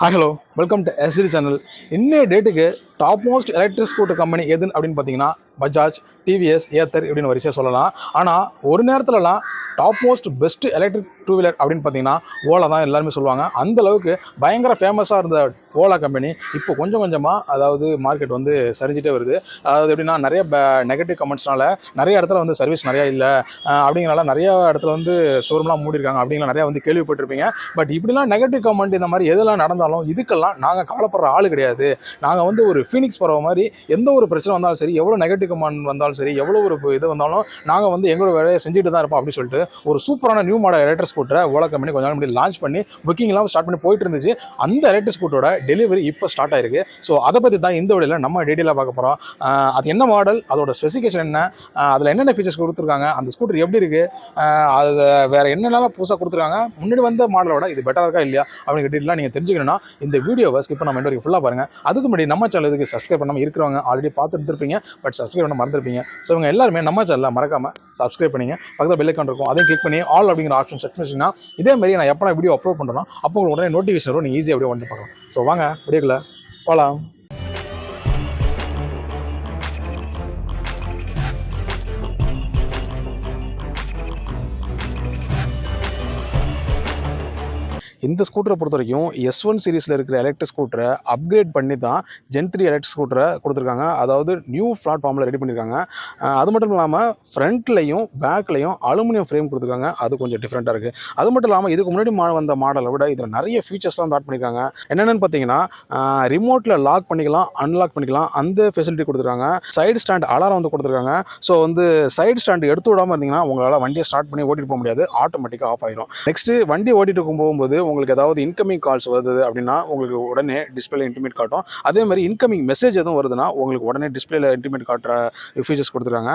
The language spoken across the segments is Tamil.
Hi hello welcome to ST channel. இன்னைய டேட்டுக்கு top most electric scooter company எதுன்னு அப்படின்னு பார்த்தீங்கன்னா பஜாஜ், டிவிஎஸ், ஏத்தர் இப்படின்னு வரிசையாக சொல்லலாம். ஆனால் ஒரு நேரத்துலலாம் top most best electric two wheeler அப்படின்னு பார்த்தீங்கன்னா ஓலா தான் எல்லாருமே சொல்லுவாங்க. அந்த அளவுக்கு பயங்கர ஃபேமஸாக இருந்த ஓலா கம்பெனி இப்போ கொஞ்சம் கொஞ்சமாக அதாவது மார்க்கெட் வந்து சரிஞ்சிட்டே வருது. அதாவது எப்படின்னா நிறைய நெகட்டிவ் கமெண்ட்ஸ்னால நிறைய இடத்துல வந்து சர்வீஸ் நிறையா இல்லை அப்படிங்கிறனால நிறைய இடத்துல வந்து ஷோரூம்லாம் மூடிருக்காங்க அப்படிங்கிற நிறையா வந்து கேள்விப்பட்டிருப்பீங்க. பட் இப்படிலாம் நெகட்டிவ் கமெண்ட் இந்த மாதிரி எதெல்லாம் நடந்தாலும் இதுக்கெல்லாம் நாங்கள் கவலைப்படுற ஆள் கிடையாது. நாங்கள் வந்து ஒரு ஃபீனிக்ஸ் பறவை மாதிரி எந்த ஒரு பிரச்சனை வந்தாலும் சரி, எவ்வளோ நெகட்டிவ் கமெண்ட் வந்தாலும் சரி, எவ்வளோ ஒரு இது வந்தாலும் நாங்கள் வந்து எங்களோட வேலையை செஞ்சுட்டு தான் இருப்போம் அப்படின்னு சொல்லிட்டு ஒரு சூப்பரான நியூ மாடல் எலக்ட்ரிக் ஸ்கூட்டரை ஓலா கம்பெனி கொஞ்ச நாள் முன்னாடி லான்ச் பண்ணி புக்கிங்லாம் ஸ்டார்ட் பண்ணி போயிட்டு இருந்துச்சு. அந்த எலக்ட்ரிக் ஸ்கூட்டரோட டெலிவரி இப்போ ஸ்டார்ட் ஆயிருக்கு. ஸோ அதை பற்றி தான் இந்த வீடியோவில் நம்ம டீட்டெயிலாக பார்க்க போகிறோம். அது என்ன மாடல், அதோட ஸ்பெசிஃபிகேஷன் என்ன, அதில் என்னென்ன ஃபீச்சர்ஸ் கொடுத்துருக்காங்க, அந்த ஸ்கூட்டர் எப்படி இருக்குது, அது வேறு என்னென்னலாம் புதுசாக கொடுத்துருக்காங்க, முன்னாடி வந்த மாடலோட இது பெட்டராக இருக்கா இல்லையா அப்படிங்கிற டீட்டெயிலாக நீங்கள் தெரிஞ்சுக்கணும்னா இந்த வீடியோவை ஸ்கிப் பண்ண மாதிரி ஃபுல்லாக பாருங்கள். அதுக்கு முன்னாடி நம்ம சேனலுக்கு சப்ஸ்கிரைப் பண்ணாமல் இருக்கிறவங்க ஆல்ரெடி பார்த்துட்டு இருப்பீங்க, பட் சப்ஸ்கிரைப் பண்ண மறந்துருப்பீங்க. ஸோ இவங்க எல்லாருமே நம்ம சேனலில் மறக்காமல் சப்ஸ்கிரைப் பண்ணிங்க. பக்கத்தில் பெல் ஐகான் இருக்கும், அதையும் கிளிக் பண்ணி ஆல் அப்படிங்கிற ஆப்ஷன் செட் பண்ணிங்கன்னா இதே மாதிரி நான் எப்போ வீடியோ அப்லோட் பண்ணுறேனோ அப்போ உங்களுக்கு உடனே நோட்டிஃபிகேஷன் வரும், நீங்கள் ஈஸியாக வீடியோ வந்து பார்க்கலாம். ஸோ வாங்க வீடியோக்குள்ள போகலாம். இந்த ஸ்கூட்டரை பொறுத்த வரைக்கும் S1 சீரிஸில் இருக்கிற எலக்ட்ரிக் ஸ்கூட்டரை அப்கிரேட் பண்ணி தான் Gen 3 எலக்ட்ரிக் ஸ்கூட்டரை கொடுத்துருக்காங்க. அதாவது நியூ பிளாட்ஃபார்மில் ரெடி பண்ணியிருக்காங்க. அது மட்டும் இல்லாமல் ஃப்ரண்ட்லையும் பேக்லையும் அலுமினியம் ஃப்ரேம் கொடுத்துருக்காங்க. அது கொஞ்சம் டிஃப்ரெண்ட்டாக இருக்குது. அது மட்டும் இல்லாமல் இதுக்கு முன்னாடி வந்த மாடலை விட இதில் நிறைய ஃபீச்சர்ஸ்லாம் ஆட் பண்ணியிருக்காங்க. என்னென்னு பார்த்தீங்கன்னா ரிமோட்டில் லாக் பண்ணிக்கலாம், அன்லாக் பண்ணிக்கலாம், அந்த ஃபெசிலிட்டி கொடுத்துருக்காங்க. சைடு ஸ்டாண்ட் அலாரம் வந்து கொடுத்துருக்காங்க. ஸோ வந்து சைடு ஸ்டாண்ட் எடுத்து விடாமல் இருந்தீங்கன்னா உங்களால் வண்டியை ஸ்டார்ட் பண்ணி ஓட்டிட்டு போக முடியாது, ஆட்டோமேட்டிக்காக ஆஃப் ஆயிடும். நெக்ஸ்ட்டு வண்டி ஓட்டிட்டு போகும்போது உங்களுக்கு ஏதாவது இன்கமிங் கால்ஸ் வருது அப்படின்னா உங்களுக்கு உடனே டிஸ்பிளே இன்டிமேட் காட்டும். அதே மாதிரி இன்கமிங் மெசேஜ் எதுவும் வருதுன்னா உங்களுக்கு உடனே டிஸ்பிளேல இன்டிமேட் காட்டுற ஃபீச்சர்ஸ் கொடுத்துருக்காங்க.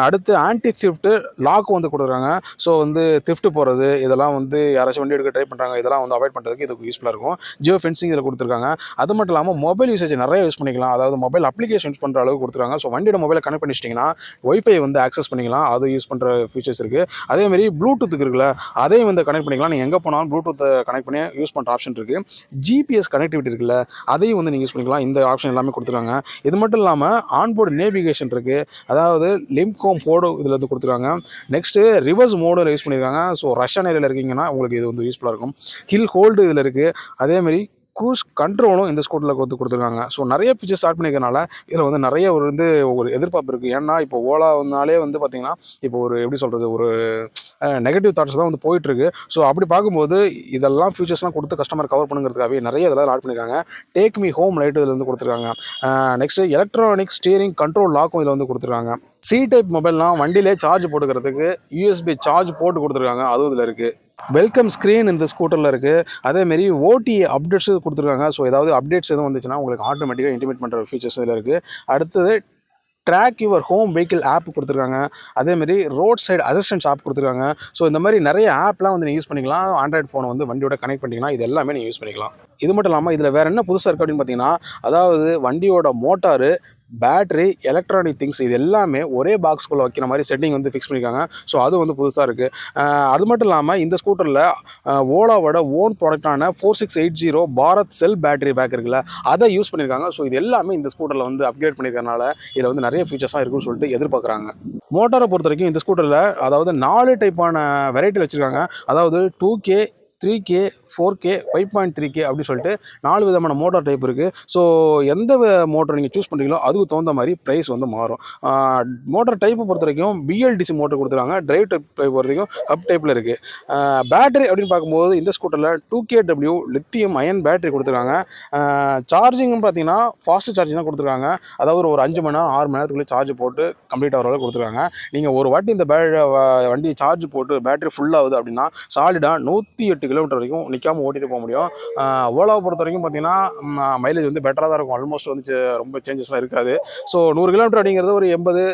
அடுத்து ஆன்டி திஃப்ட் லாக் வந்து கொடுத்துருக்காங்க. ஸோ வந்து திஃப்ட் போகிறது இதெல்லாம் வந்து யாராச்சும் வண்டி எடுக்க ட்ரை பண்ணுறாங்க, இதெல்லாம் வந்து அவாய்ட் பண்ணுறதுக்கு இதுக்கு யூஸ்ஃபுல்லாக இருக்கும். ஜியோ ஃபென்சிங் இதில் கொடுத்துருக்காங்க. அது மட்டும் இல்லாமல் மொபைல் யூசேஜ் நிறைய யூஸ் பண்ணிக்கலாம். அதாவது மொபைல் அப்ளிகேஷன் யூஸ் பண்ணுற அளவுக்கு கொடுத்துருக்காங்க. ஸோ வண்டியோட மொபைலை கனெக்ட் பண்ணிச்சிட்டிங்கன்னா ஒய்ஃபை வந்து ஆக்சஸ் பண்ணிக்கலாம், அது யூஸ் பண்ணுற ஃபீச்சர்ஸ் இருக்குது. அதேமாதிரி ப்ளூடூத்துக்கு இருக்குல்ல, அதையும் வந்து கனெக்ட் பண்ணிக்கலாம். நீங்கள் எங்கே போனாலும் ப்ளூடூத்தை கனெக்ட் பண்ணி யூஸ் பண்ணுற ஆப்ஷன் இருக்குது. ஜிபிஎஸ் கனெக்டிவிட்டி இருக்குல்ல, அதையும் வந்து நீங்கள் யூஸ் பண்ணிக்கலாம். இந்த ஆப்ஷன் எல்லாமே கொடுத்துருக்காங்க. இது மட்டும் இல்லாமல் ஆன்போர்டு நேவிகேஷன் இருக்குது. அதாவது லிம்கோம் மோடு இதில் வந்து கொடுத்துருக்காங்க. நெக்ஸ்ட்டு ரிவர்ஸ் மோடில் யூஸ் பண்ணியிருக்காங்க. ஸோ ரஷ்யன் ஏரியாவில் இருக்கீங்கன்னா உங்களுக்கு இது வந்து யூஸ்ஃபுல்லாக இருக்கும். ஹில் ஹோல்டு இதில் இருக்குது. அதேமாதிரி க்ரூஸ் கண்ட்ரோலும் இந்த ஸ்கூட்டரில் கொடுத்துருக்காங்க. ஸோ நிறைய ஃபீச்சர்ஸ் ஸ்டார்ட் பண்ணிக்கிறனால இதில் வந்து நிறைய ஒரு எதிர்பார்ப்பு இருக்குது. ஏன்னா இப்போ ஓலா வந்தாலே வந்து பார்த்திங்கன்னா இப்போ ஒரு எப்படி சொல்கிறது, ஒரு நெகட்டிவ் தாட்ஸ் தான் வந்து போயிட்டுருக்கு. ஸோ அப்படி பார்க்கும்போது இதெல்லாம் ஃபியூச்சர்ஸ்லாம் கொடுத்து கஸ்டமர் கவர் பண்ணுங்கிறதுக்காகவே நிறைய இதெல்லாம் ஆட் பண்ணியிருக்காங்க. டேக் மீ ஹோம் லைட் இதில் வந்து கொடுத்துருக்காங்க. நெக்ஸ்ட்டு எலக்ட்ரானிக் ஸ்டீரிங் கண்ட்ரோல் லாக்கும் இதில் வந்து கொடுத்துருக்காங்க. சி டைப் மொபைல்லாம் வண்டியிலே சார்ஜ் போட்டுக்கிறதுக்கு யூஎஸ்பி சார்ஜ் போட்டு கொடுத்துருக்காங்க, அதுவும் இதில் இருக்குது. வெல்கம் ஸ்க்ரீன் இந்த ஸ்கூட்டரில் இருக்குது. அதேமாரி ஓடி அப்டேட்ஸு கொடுத்துருக்காங்க. ஸோ ஏதாவது அப்டேட்ஸ் எதுவும் வந்துச்சுன்னா உங்களுக்கு ஆட்டோமேட்டிக்காக இன்டிமேட் பண்ணுற ஃபீச்சர்ஸ் இதில் இருக்குது. அடுத்தது track your home vehicle app கொடுத்துருக்காங்க. அதேமாரி ரோட் சைடு அசிஸ்டன்ஸ் ஆப் கொடுத்துருக்காங்க. ஸோ இந்த மாதிரி நிறைய ஆப்லாம் வந்து நீங்கள் யூஸ் பண்ணிக்கலாம். ஆண்ட்ராய்ட் ஃபோனை வந்து வண்டியோட கனெக்ட் பண்ணிங்கன்னா இது எல்லாமே நீங்கள் யூஸ் பண்ணிக்கலாம். இது மட்டும் இல்லாமல் இதில் வேறு என்ன புதுசாக இருக்குது அப்படின்னு பார்த்தீங்கன்னா, அதாவது வண்டியோட மோட்டாரு, பேட்ரி, எலக்ட்ரானிக் திங்ஸ் இது எல்லாமே ஒரே பாக்ஸ்குள்ளே வைக்கிற மாதிரி செட்டிங் வந்து ஃபிக்ஸ் பண்ணியிருக்காங்க. ஸோ அது வந்து புதுசாக இருக்குது. அது மட்டும் இல்லாமல் இந்த ஸ்கூட்டரில் ஓலாவோட ஓன் ப்ராடக்டான 4680 பாரத் செல் பேட்டரி பேக் இருக்குல்ல, அதை யூஸ் பண்ணியிருக்காங்க. ஸோ இது எல்லாமே இந்த ஸ்கூட்டரில் வந்து அப்கிரேட் பண்ணியிருக்கனால இதில் வந்து நிறைய ஃபீச்சர்ஸாக இருக்குன்னு சொல்லிட்டு எதிர்பார்க்குறாங்க. மோட்டாரை பொறுத்த வரைக்கும் இந்த ஸ்கூட்டரில் அதாவது 4 டைப்பான வெரைட்டி வச்சுருக்காங்க. அதாவது 2K, 3K, 4K, 5.3K அப்படி சொல்லிட்டு 4 விதமான மோட்டார் டைப் இருக்குது. ஸோ எந்த மோட்டர் நீங்கள் சூஸ் பண்ணுறீங்களோ அதுக்கு தகுந்த மாதிரி ப்ரைஸ் வந்து மாறும். மோட்டார் டைப்பை பொறுத்த வரைக்கும் BLDC மோட்டர் கொடுத்துருக்காங்க. டிரைவ் டைப் பொறுத்த வரைக்கும் ஹப் டைப்பில் இருக்குது. பேட்டரி அப்படின்னு பார்க்கும்போது இந்த ஸ்கூட்டரில் 2kW லித்தியம் அயன் பேட்டரி கொடுத்துருக்காங்க. சார்ஜிங்னு பார்த்தீங்கன்னா ஃபாஸ்ட் சார்ஜிங் தான் கொடுத்துருக்காங்க. அதாவது ஒரு 5 மணி நேரம் 6 மணி நேரத்துக்குள்ளே சார்ஜ் போட்டு கம்ப்ளீட் ஆகிற அளவுக்கு கொடுத்துருக்காங்க. நீங்கள் ஒரு வாட்டி இந்த வண்டி சார்ஜ் போட்டு பேட்டரி ஃபுல்லாகுது அப்படின்னா சாலிடாக 108 கிலோமீட்டர் வரைக்கும் நிற்காமல் ஓட்டிட்டு போக முடியும். ஓலாவை பொறுத்த வரைக்கும் பார்த்தீங்கன்னா மைலேஜ் வந்து பெட்டராக தான் இருக்கும். ஆல்மோஸ்ட் வந்து ரொம்ப சேஞ்சஸ்லாம் இருக்காது. ஸோ 100 கிலோமீட்டர் அப்படிங்கிறது ஒரு 80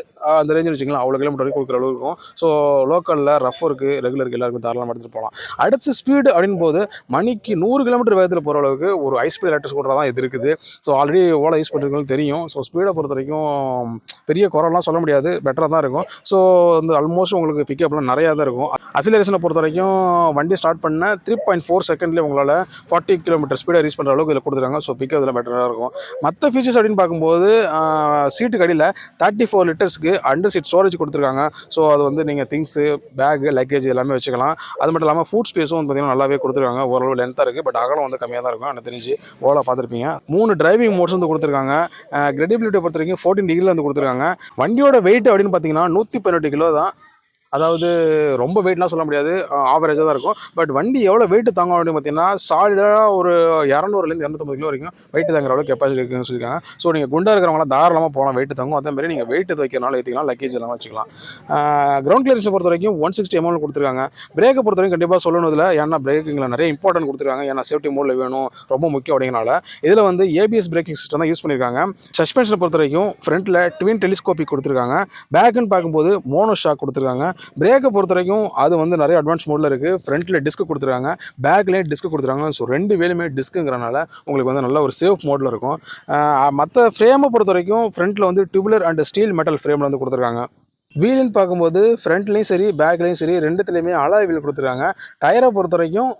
அந்த ரேஞ்சில் வச்சுக்கலாம், அவ்வளோ கிலோமீட்டர் வரைக்கும் கொடுக்குற அளவுக்கு இருக்கும். ஸோ லோக்கலில் ரஃப் இருக்குது, ரெகுலருக்கு எல்லாருக்கும் தாராளமாக எடுத்துகிட்டு போகலாம். அடுத்து ஸ்பீடு அப்படின் போது மணிக்கு 100 கிலோமீட்டர் வேகத்தில் போகிற அளவுக்கு ஒரு ஹை ஸ்பீட் எலக்ட்ரிக் ஸ்கூட்டர் தான் இது இருக்குது. ஸோ ஆல்ரெடி ஓலா யூஸ் பண்ணுறதுக்கு தெரியும். ஸோ ஸ்பீடை பொறுத்த வரைக்கும் பெரிய குறைலாம் சொல்ல முடியாது, பெட்டராக தான் இருக்கும். ஸோ வந்து ஆல்மோஸ்ட் உங்களுக்கு பிக்கப்லாம் நிறையா தான் இருக்கும். அசிலரேஷனை பொறுத்த வரைக்கும் வண்டி ஸ்டார்ட் பண்ண 3.4 செகண்ட் செகண்ட்லேயே உங்களால் 40 கிலோமீட்டர் ஸ்பீடை ரீச் பண்ணுற அளவுக்கு இதில் கொடுத்துருக்காங்க. ஸோ பிக்கப் இதில் பெட்டராக இருக்கும். மற்ற ஃபீச்சர்ஸ் அப்படின்னு பார்க்கும்போது சீட்டுக்கு அடியில் 34 லிட்டர்ஸ்க்கு அண்டர் சீட் ஸ்டோரேஜ் கொடுத்துருக்காங்க. ஸோ அது வந்து நீங்கள் திங்ஸு, பேகு, லக்கேஜ் எல்லாமே வச்சுக்கலாம். அது மட்டும் இல்லாமல் ஃபுட் ஸ்பேஸும் வந்து பார்த்திங்கன்னா நல்லாவே கொடுத்துருக்காங்க. ஓரளவு லென்த்தாக இருக்குது, பட் அகலம் வந்து கம்மியாக தான் இருக்கும். எனக்கு தெரிஞ்சு ஓலா பார்த்துருப்பீங்க. 3 டிரைவிங் மோட்ஸ் வந்து கொடுத்துருக்காங்க. கிரெடிபிலிட்டியை பொறுத்த வரைக்கும் 14 டிகிரியில் வந்து கொடுத்துருக்காங்க. வண்டியோட வெயிட் அப்படின்னு பார்த்தீங்கன்னா 118 கிலோ தான். அதாவது ரொம்ப வெயிட்லாம் சொல்ல முடியாது, ஆவரேஜாக தான் இருக்கும். பட் வண்டி எவ்வளோ வெயிட் தாங்கும் அப்படின்னு பார்த்தீங்கன்னா சாலிடாக ஒரு 200லேருந்து 250 கிலோ வரைக்கும் வெயிட் தாங்குற அளவுக்கு கெப்பாசிட்டி இருக்குன்னு சொல்லியிருக்காங்க. ஸோ நீங்கள் குண்டாக இருக்கிறவங்களாம் தாராளமாக போகலாம், வெயிட் தாங்கும். அதேமாதிரி நீங்கள் வெயிட் வைக்கிறனால ஏற்றிக்கலாம், லக்கேஜ் எல்லாம் வச்சுக்கலாம். கிரவுண்ட் கிளியரன்ஸை பொறுத்த வரைக்கும் 160 mm கொடுத்துருக்காங்க. பிரேக்கை பொறுத்த வரைக்கும் கண்டிப்பாக சொல்லணும் இதில், ஏன்னா பிரேக்கிங்கில் நிறைய இம்பார்ட்டன்ட் கொடுத்துருக்காங்க. ஏன்னா சேஃப்டி மோடில் வேணும், ரொம்ப முக்கியம் அப்படிங்கிறனால இதில் வந்து ஏபிஎஸ் பிரேக்கிங் சிஸ்டம் தான் யூஸ் பண்ணியிருக்காங்க. சஸ்பென்ஷனை பொறுத்த வரைக்கும் ஃப்ரண்ட்டில் ட்வின் டெலிஸ்கோபிக் கொடுத்துருக்காங்க. பேக்குன்னு பார்க்கும்போது மோனோ ஷாக் கொடுத்துருக்காங்க. பிரேக்கை பொறுத்த வரைக்கும் அது வந்து நிறைய அட்வான்ஸ் மோடில் இருக்குது. ஃப்ரண்ட்டில் டிஸ்க் கொடுத்துருக்காங்க, பேக்லேயே டிஸ்க் கொடுத்துருக்காங்க. ஸோ 2 வேலுமே டிஸ்க்குங்கிறனால உங்களுக்கு வந்து நல்ல ஒரு சேஃப் மோடில் இருக்கும். மற்ற ஃப்ரேமை பொறுத்த வரைக்கும் ஃப்ரண்ட்டில் வந்து டியூபுலர் அண்ட் ஸ்டீல் மெட்டல் ஃப்ரேமில் வந்து கொடுத்துருக்காங்க. வீலுன்னு பார்க்கும்போது ஃப்ரண்ட்லேயும் சரி பேக்லேயும் சரி ரெண்டுத்துலேயுமே அலாய் வீல் கொடுத்துருக்காங்க. டயரை பொறுத்த வரைக்கும்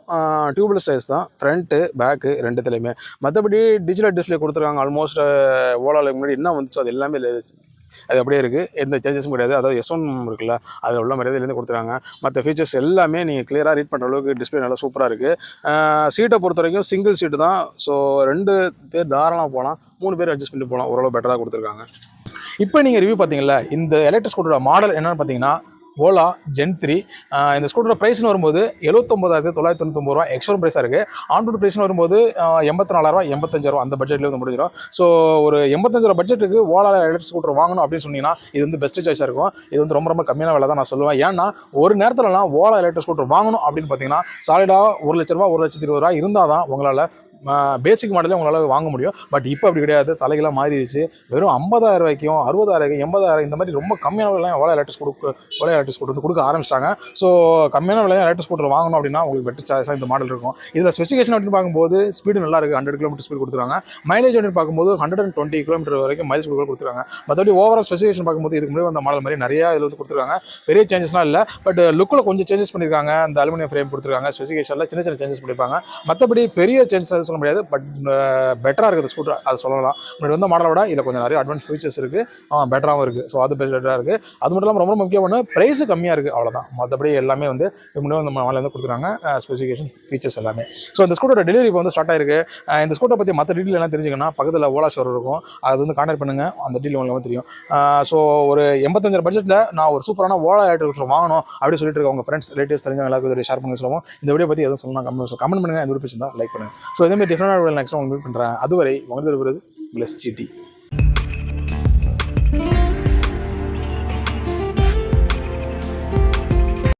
டியூப்லெஸ் சைஸ் தான், ஃப்ரண்ட்டு பேக்கு ரெண்டுத்துலேயுமே. மற்றபடி டிஜிட்டல் டிஸ்பிளே கொடுத்துருக்காங்க. ஆல்மோஸ்ட் ஓலாவில் முன்னாடி என்ன வந்துச்சோ அது எல்லாமே அது அப்படியே இருக்குது, எந்த சேஞ்சஸும் கிடையாது. அதாவது S1 இருக்குல்ல, அது உள்ள மரியாதையிலேருந்து கொடுத்துருக்காங்க. மற்ற ஃபீச்சர்ஸ் எல்லாமே நீங்கள் கிளியராக ரீட் பண்ணுற அளவுக்கு டிஸ்பிளே நல்லா சூப்பராக இருக்குது. சீட்டை பொறுத்த வரைக்கும் சிங்கிள் சீட்டு தான். ஸோ 2 பேர் தாராளமாக போகலாம், 3 பேர் அட்ஜஸ்ட் பண்ணிட்டு போகலாம், ஓரளவு பெட்டராக கொடுத்துருக்காங்க. இப்போ நீங்கள் ரிவ்யூ பார்த்தீங்களா, இந்த எலக்ட்ரிக் ஸ்கூட்டரோட மாடல் என்னென்னு பார்த்தீங்கன்னா ஓலா ஜென் 3. இந்த ஸ்கூட்டரோட ப்ரைஸ்னு வரும்போது 79,999 ரூபா எக்ஸ்ட்ரா ப்ரைஸாக இருக்குது. ஆன்ரோட் ப்ரைஸ்னு வரும்போது 84,000 85,000 அந்த பட்ஜெட்லேயே வந்து முடிஞ்சிடும். ஸோ ஒரு 85,000 பட்ஜெட்டுக்கு ஓலா எலக்ட்ரிக் ஸ்கூட்டர் வாங்கணும் அப்படின்னு சொன்னீங்கன்னா இது வந்து பெஸ்ட் சாய்ஸாக இருக்கும். இது வந்து ரொம்ப ரொம்ப கம்மியான விலை தான் நான் சொல்லுவேன். ஏன்னா ஒரு நேரத்துலலாம் ஓலா எலக்ட்ரிக் ஸ்கூட்டர் வாங்கணும் அப்படின்னு பார்த்தீங்கன்னா சாலிடாக 1 லட்ச ரூபா 1,20,000 இருந்தால் தான் உங்களால் பேசிக் மாடலே உங்களால் வாங்க முடியும். பட் இப்போ அப்படி கிடையாது, தலைகளாக மாறிடுச்சு. வெறும் 50,000 ரூபாய்க்கும் 60,000 80,000 இந்த மாதிரி ரொம்ப கம்மியான விலையாக ஓலா எலக்ட்ரிக் ஸ்கூட்டர் வந்து கொடுக்க ஆரம்பிச்சிட்டாங்க. ஸோ கம்மியான விலையாக எலக்ட்ரிக் ஸ்கூட்டர் வாங்கணும் அப்படின்னா உங்களுக்கு பெட்டர் சாய்ஸாக இந்த மாடல் இருக்கும். இதில் ஸ்பெசிஃபிகேஷன் அப்படின்னு பார்க்கும்போது ஸ்பீடு நல்லா இருக்குது, 100 km ஸ்பீட் கொடுத்துருக்காங்க. மைலேஜ் அப்படின்னு பார்க்கும்போது 120 km வரைக்கும் மைலேஜ் கொடுத்துருக்காங்க. மற்றபடி ஓவரால் ஸ்பெசிஃபிகேஷன் பார்க்கும்போது இதுக்கு முன்னாடி அந்த மாடல் மாதிரி நிறையா இதில் வந்து கொடுத்துருக்காங்க. பெரிய சேஞ்சஸ்லாம் இல்லை, பட் லுக்கில் கொஞ்சம் சேஞ்சஸ் பண்ணியிருக்காங்க. அந்த அலுமினியம் ஃப்ரேம் கொடுத்துருக்காங்க. ஸ்பெசிஃபிகேஷனில் சின்ன சின்ன சேஞ்சஸ் பண்ணியிருப்பாங்க. மற்றபடி பெரிய சேஞ்சஸ் சொல்ல முடியாது, பட் பெட்டராக இருக்குது ஸ்கூட்டர், அது சொல்லலாம். முன்னாடி வந்த மாடலை விட இதில் கொஞ்சம் நிறைய அட்வான்ஸ் ஃபீச்சர்ஸ் இருக்குது, பெட்டராகவும் இருக்குது. ஸோ அது பெட்டராக இருக்குது. அது மட்டும் இல்லாமல் ரொம்ப முக்கியமான ப்ரைஸு கம்மியாக இருக்குது, அவ்வளோதான். மற்றபடி எல்லாமே வந்து முன்னாடி நம்ம மாடலில் வந்து கொடுத்துருக்காங்க, ஸ்பெசிஃபிகேஷன் ஃபீச்சர்ஸ் எல்லாமே. ஸோ இந்த ஸ்கூட்டரோட டெலிவரி இப்போ வந்து ஸ்டார்ட் ஆயிருக்கு. இந்த ஸ்கூட்டரை பற்றி மற்ற டீட்டெயில் எல்லாம் தெரிஞ்சுக்கணும், பக்கத்தில் ஓலா ஷோர் இருக்கும், அது வந்து கான்டாக்ட் பண்ணுங்கள், அந்த டீட்டெயில் உங்களுக்கு தெரியும். ஸோ ஒரு 85,000 பட்ஜெட்டில் நான் ஒரு சூப்பரான ஓலா எலக்ட்ரிக் வாங்கணும் அப்படின்னு சொல்லிட்டு இருக்க உங்கள் ஃப்ரெண்ட்ஸ் ரிலேட்டிவ்ஸ் தெரிஞ்சவங்க எல்லாருக்கும் ஷேர் பண்ணி சொல்லுவோம். இந்த வீடியோ பற்றி எதுவும் சொல்லணும் கமெண்ட் பண்ணுங்கள். இந்த வீடியோ பிடிச்சிருந்தா லைக் பண்ணுங்கள். ஸோ இதேமாதிரி டிஃப்ரெண்டான நெக்ஸ்ட் உங்களுக்கு மீட் பண்ணுறேன். அதுவரை உங்களுக்கு வருவது பிளஸ் சிட்டி.